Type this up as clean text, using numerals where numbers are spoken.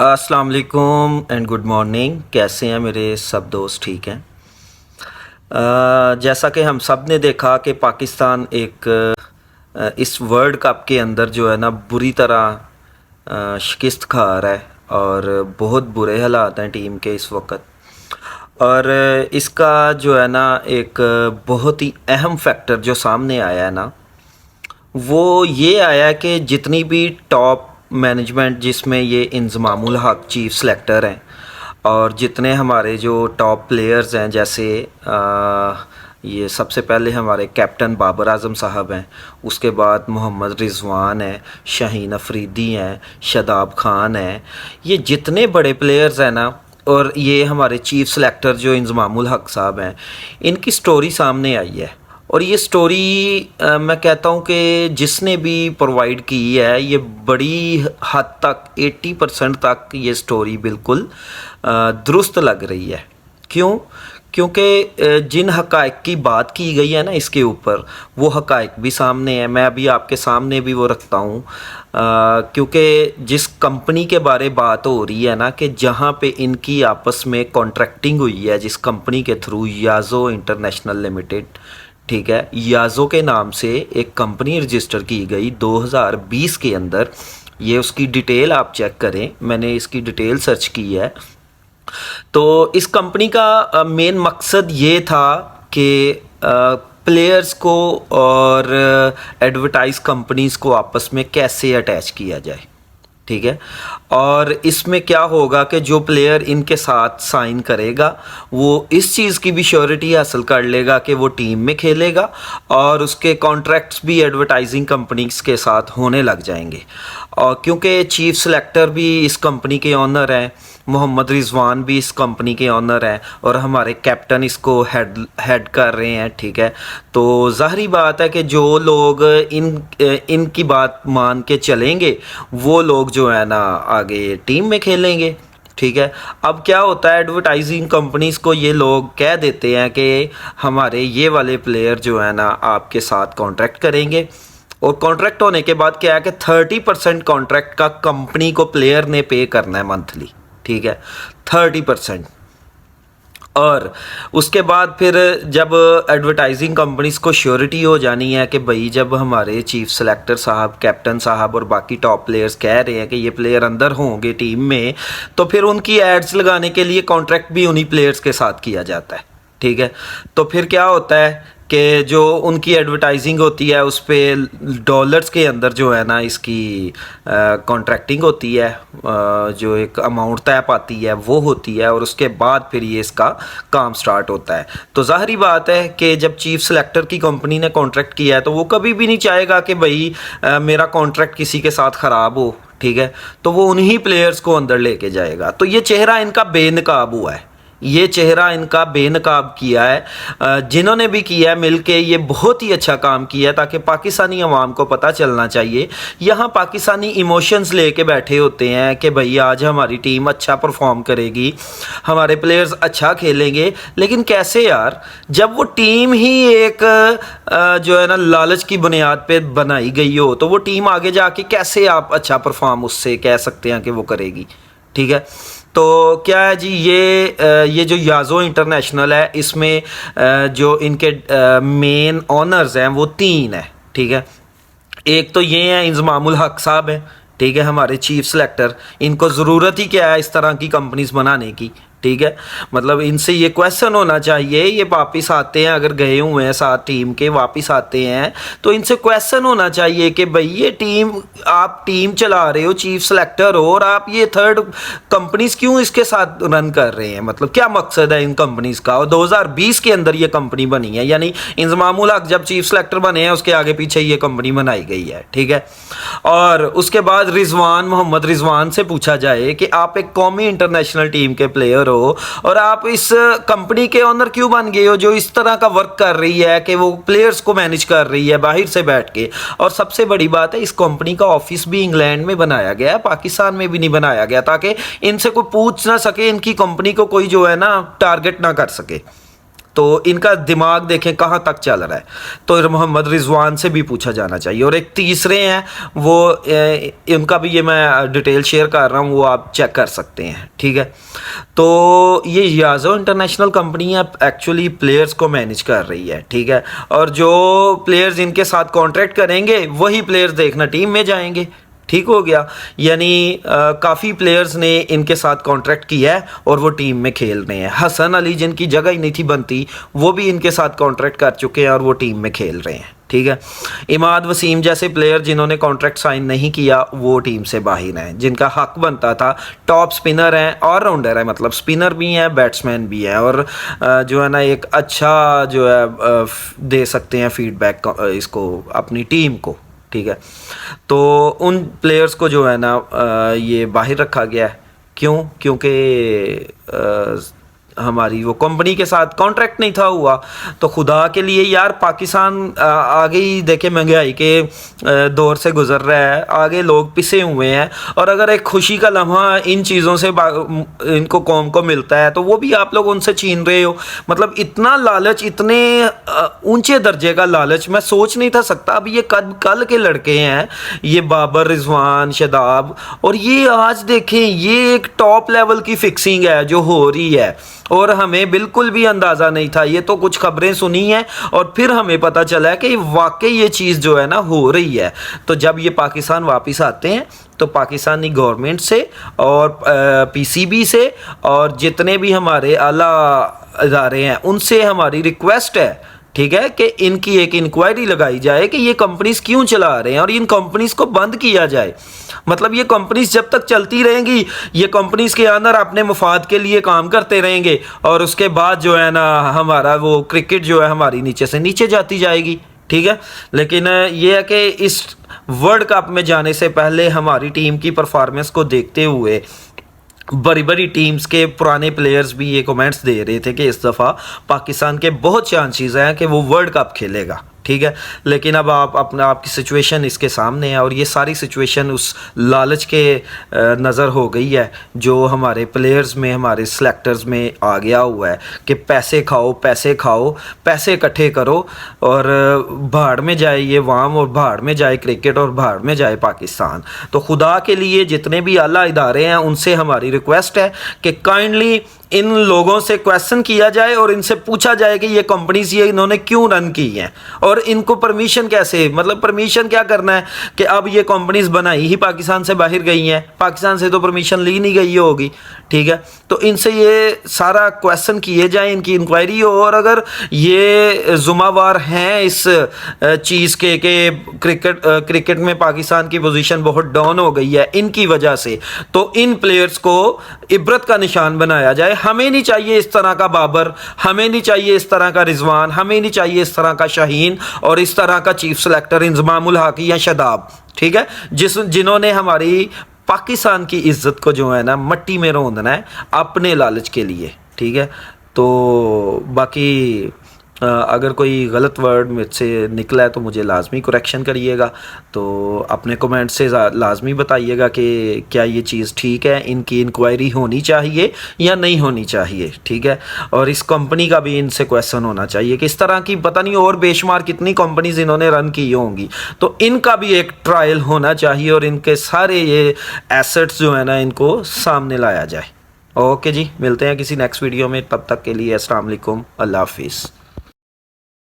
अस्सलाम वालेकुम and good morning. कैसे हैं मेरे सब दोस्त? ठीक हैं। जैसा कि हम सब ने देखा कि पाकिस्तान इस वर्ल्ड कप के अंदर जो है ना बुरी तरह शिकस्त खा रहा है और बहुत बुरे हालात हैं टीम के इस वक्त। और इसका जो है ना एक बहुत ही अहम फैक्टर जो सामने आया है ना, वो ये आया कि जितनी भी टॉप मैनेजमेंट जिसमें ये इंज़मामुल हक चीफ सेलेक्टर हैं और जितने हमारे जो टॉप प्लेयर्स हैं, जैसे ये सबसे पहले हमारे कैप्टन बाबर आजम साहब हैं, उसके बाद मोहम्मद रिजवान हैं, शाहीन अफरीदी हैं, शादाब खान हैं, ये जितने बड़े प्लेयर्स हैं ना, और ये हमारे चीफ सेलेक्टर जो इंज़मामुल हक साहब हैं, इनकी स्टोरी सामने आई है। और ये स्टोरी मैं कहता हूँ कि जिसने भी प्रोवाइड की है, ये बड़ी हद तक 80% तक ये स्टोरी बिल्कुल दुरुस्त लग रही है। क्यों? क्योंकि जिन हक़ाइक़ की बात की गई है ना इसके ऊपर, वो हक़ाइक़ भी सामने है। मैं अभी आपके सामने भी वो रखता हूँ, क्योंकि जिस कंपनी के बारे बात हो रही है ना, कि जहाँ पे इनकी आपस में कॉन्ट्रैक्टिंग हुई है, जिस कंपनी के थ्रू, याज़ो इंटरनेशनल लिमिटेड, ठीक है, याज़ो के नाम से एक कंपनी रजिस्टर की गई 2020 के अंदर। ये उसकी डिटेल आप चेक करें, मैंने इसकी डिटेल सर्च की है। तो इस कंपनी का मेन मकसद ये था कि प्लेयर्स को और एडवर्टाइज कंपनीज़ को आपस में कैसे अटैच किया जाए, ठीक है। और इसमें क्या होगा कि जो प्लेयर इनके साथ साइन करेगा, वो इस चीज़ की भी श्योरिटी हासिल कर लेगा कि वो टीम में खेलेगा और उसके कॉन्ट्रैक्ट्स भी एडवर्टाइजिंग कंपनीज़ के साथ होने लग जाएंगे। और क्योंकि चीफ सेलेक्टर भी इस कंपनी के ऑनर हैं, मोहम्मद रिजवान भी इस कंपनी के ऑनर हैं और हमारे कैप्टन इसको हेड कर रहे हैं, ठीक है। तो ज़ाहिरी बात है कि जो लोग इनकी बात मान के चलेंगे, वो लोग जो है ना आगे टीम में खेलेंगे, ठीक है। अब क्या होता है, एडवर्टाइजिंग कंपनीज़ को ये लोग कह देते हैं कि हमारे ये वाले प्लेयर जो है ना आपके साथ कॉन्ट्रैक्ट करेंगे, और कॉन्ट्रैक्ट होने के बाद क्या है कि 30% कॉन्ट्रैक्ट का कंपनी को प्लेयर ने पे करना है मंथली, ठीक है, 30%। और उसके बाद फिर जब एडवर्टाइजिंग कंपनीज़ को श्योरिटी हो जानी है कि भाई जब हमारे चीफ सेलेक्टर साहब, कैप्टन साहब और बाकी टॉप प्लेयर्स कह रहे हैं कि ये प्लेयर अंदर होंगे टीम में, तो फिर उनकी एड्स लगाने के लिए कॉन्ट्रैक्ट भी उन्हीं प्लेयर्स के साथ किया जाता है, ठीक है। तो फिर क्या होता है कि जो उनकी एडवर्टाइजिंग होती है उस पर डॉलर्स के अंदर जो है ना इसकी कॉन्ट्रैक्टिंग होती है, जो एक अमाउंट तय पाती है वो होती है, और उसके बाद फिर ये इसका काम स्टार्ट होता है। तो ज़ाहिरी बात है कि जब चीफ सेलेक्टर की कंपनी ने कॉन्ट्रैक्ट किया है, तो वो कभी भी नहीं चाहेगा कि भाई मेरा कॉन्ट्रैक्ट किसी के साथ ख़राब हो, ठीक है। तो वो उन्हीं प्लेयर्स को अंदर लेके जाएगा। तो ये चेहरा इनका बेनकाब हुआ है, ये चेहरा इनका बेनकाब किया है। जिन्होंने भी किया है मिलके, ये बहुत ही अच्छा काम किया है, ताकि पाकिस्तानी अवाम को पता चलना चाहिए। यहाँ पाकिस्तानी इमोशंस लेके बैठे होते हैं कि भाई आज हमारी टीम अच्छा परफॉर्म करेगी, हमारे प्लेयर्स अच्छा खेलेंगे, लेकिन कैसे यार, जब वो टीम ही एक जो है ना लालच की बुनियाद पे बनाई गई हो, तो वो टीम आगे जाके कैसे आप अच्छा परफॉर्म उससे कह सकते हैं कि वो करेगी, ठीक है। तो क्या है जी, ये जो याज़ो इंटरनेशनल है, इसमें जो इनके मेन ऑनर्स हैं वो 3 हैं, ठीक है। एक तो ये हैं इंज़मामुल हक साहब हैं, ठीक है, हमारे चीफ सेलेक्टर। इनको ज़रूरत ही क्या है इस तरह की कंपनीज बनाने की, ठीक है। मतलब इनसे ये क्वेश्चन होना चाहिए, ये वापस आते हैं, अगर गए हुए हैं साथ टीम के, वापस आते हैं, तो इनसे क्वेश्चन होना चाहिए कि भाई ये टीम, आप टीम चला रहे हो, चीफ सेलेक्टर हो, और आप ये थर्ड कंपनीज क्यों इसके साथ रन कर रहे हैं? मतलब क्या मकसद है इन कंपनीज का? और 2020 के अंदर ये कंपनी बनी है, यानी इंज़मामुल हक जब चीफ सेलेक्टर बने हैं उसके आगे पीछे ये कंपनी बनाई गई है, ठीक है। और उसके बाद रिजवान, मोहम्मद रिजवान से पूछा जाए कि आप एक कौमी इंटरनेशनल टीम के प्लेयर हो और आप इस कंपनी के ओनर क्यों बन गए हो, जो इस तरह का वर्क कर रही है कि वो प्लेयर्स को मैनेज कर रही है बाहर से बैठ के। और सबसे बड़ी बात है, इस कंपनी का ऑफिस भी इंग्लैंड में बनाया गया है, पाकिस्तान में भी नहीं बनाया गया, ताकि इनसे कोई पूछ ना सके, इनकी कंपनी को कोई जो है ना टारगेट ना कर सके। तो इनका दिमाग देखें कहाँ तक चल रहा है। तो मोहम्मद रिजवान से भी पूछा जाना चाहिए। और एक तीसरे हैं वो उनका भी ये मैं डिटेल शेयर कर रहा हूँ, वो आप चेक कर सकते हैं, ठीक है। तो ये Yajo international company actually players को मैनेज कर रही है, ठीक है। और जो प्लेयर्स इनके साथ कॉन्ट्रैक्ट करेंगे वही प्लेयर्स देखना टीम में जाएंगे, ठीक हो गया। यानी काफ़ी प्लेयर्स ने इनके साथ कॉन्ट्रैक्ट किया है और वो टीम में खेल रहे हैं। हसन अली जिनकी जगह ही नहीं थी बनती, वो भी इनके साथ कॉन्ट्रैक्ट कर चुके हैं और वो टीम में खेल रहे हैं, ठीक है। इमाद वसीम जैसे प्लेयर जिन्होंने कॉन्ट्रैक्ट साइन नहीं किया वो टीम से बाहर हैं, जिनका हक बनता था। टॉप स्पिनर हैं, ऑलराउंडर है, मतलब स्पिनर भी हैं, बैट्समैन भी हैं, और जो है ना एक अच्छा जो है दे सकते हैं फीडबैक इसको अपनी टीम को, ठीक है। तो उन प्लेयर्स को जो है ना ये बाहर रखा गया है। क्यों? क्योंकि हमारी वो कंपनी के साथ कॉन्ट्रैक्ट नहीं था हुआ। तो खुदा के लिए यार, पाकिस्तान आगे ही देखे महंगाई के दौर से गुजर रहा है, आगे लोग पिसे हुए हैं, और अगर एक खुशी का लम्हा इन चीज़ों से इनको कौम को मिलता है तो वो भी आप लोग उनसे छीन रहे हो। मतलब इतना लालच, इतने ऊंचे दर्जे का लालच मैं सोच नहीं था सकता। अब ये कल के लड़के हैं, ये बाबर, रिजवान, शादाब, और ये आज देखें ये एक टॉप लेवल की फिक्सिंग है जो हो रही है, और हमें बिल्कुल भी अंदाज़ा नहीं था। ये तो कुछ खबरें सुनी हैं और फिर हमें पता चला है कि वाकई ये चीज़ जो है ना हो रही है। तो जब ये पाकिस्तान वापस आते हैं तो पाकिस्तानी गवर्नमेंट से और पीसीबी से और जितने भी हमारे आला इदारे हैं उनसे हमारी रिक्वेस्ट है, ठीक है, कि इनकी एक इंक्वायरी लगाई जाए कि ये कंपनीज क्यों चला रहे हैं और इन कंपनीज को बंद किया जाए। मतलब ये कंपनीज जब तक चलती रहेंगी, ये कंपनीज के अंदर अपने मुफाद के लिए काम करते रहेंगे, और उसके बाद जो है ना हमारा वो क्रिकेट जो है हमारी नीचे से नीचे जाती जाएगी, ठीक है। लेकिन ये है कि इस वर्ल्ड कप में जाने से पहले हमारी टीम की परफॉर्मेंस को देखते हुए बड़ी बड़ी टीम्स के पुराने प्लेयर्स भी ये कमेंट्स दे रहे थे कि इस दफ़ा पाकिस्तान के बहुत चांसेस हैं कि वो वर्ल्ड कप खेलेगा, ठीक है। लेकिन अब आपकी सिचुएशन इसके सामने है, और ये सारी सिचुएशन उस लालच के नज़र हो गई है जो हमारे प्लेयर्स में, हमारे सेलेक्टर्स में आ गया हुआ है कि पैसे खाओ, पैसे खाओ, पैसे इकट्ठे करो, और भाड़ में जाए ये वाम, और भाड़ में जाए क्रिकेट, और भाड़ में जाए पाकिस्तान। तो खुदा के लिए जितने भी आला इदारे हैं उनसे हमारी रिक्वेस्ट है कि काइंडली इन लोगों से क्वेश्चन किया जाए और इनसे पूछा जाए कि ये कंपनीज ये इन्होंने क्यों रन की हैं, और इनको परमिशन कैसे, मतलब परमिशन क्या करना है कि अब ये कंपनीज बनाई ही पाकिस्तान से बाहर गई हैं, पाकिस्तान से तो परमिशन ली नहीं गई होगी, ठीक है। तो इनसे ये सारा क्वेश्चन किए जाए, इनकी इंक्वायरी हो, और अगर ये जुम्मेवार हैं इस चीज़ के कि क्रिकेट में पाकिस्तान की पोजीशन बहुत डाउन हो गई है इनकी वजह से, तो इन प्लेयर्स को इबरत का निशान बनाया जाए। हमें नहीं चाहिए इस तरह का बाबर, हमें नहीं चाहिए इस तरह का रिजवान, हमें नहीं चाहिए इस तरह का शाहीन और इस तरह का चीफ सेलेक्टर इंजमामुल हक या शादाब, ठीक है, जिन्होंने हमारी पाकिस्तान की इज्जत को जो है ना मट्टी में रौंदना है अपने लालच के लिए, ठीक है। तो बाकी अगर कोई गलत वर्ड मुझसे निकला है तो मुझे लाजमी करेक्शन करिएगा। तो अपने कमेंट से लाजमी बताइएगा कि क्या ये चीज़ ठीक है, इनकी इंक्वायरी होनी चाहिए या नहीं होनी चाहिए, ठीक है। और इस कंपनी का भी इनसे क्वेश्चन होना चाहिए कि इस तरह की पता नहीं और बेशुमार कितनी कंपनीज इन्होंने रन की होंगी, तो इनका भी एक ट्रायल होना चाहिए और इनके सारे ये एसेट्स जो है ना इनको सामने लाया जाए। ओके जी, मिलते हैं किसी नेक्स्ट वीडियो में, तब तक के लिए अस्सलाम वालेकुम, अल्लाह हाफिज़।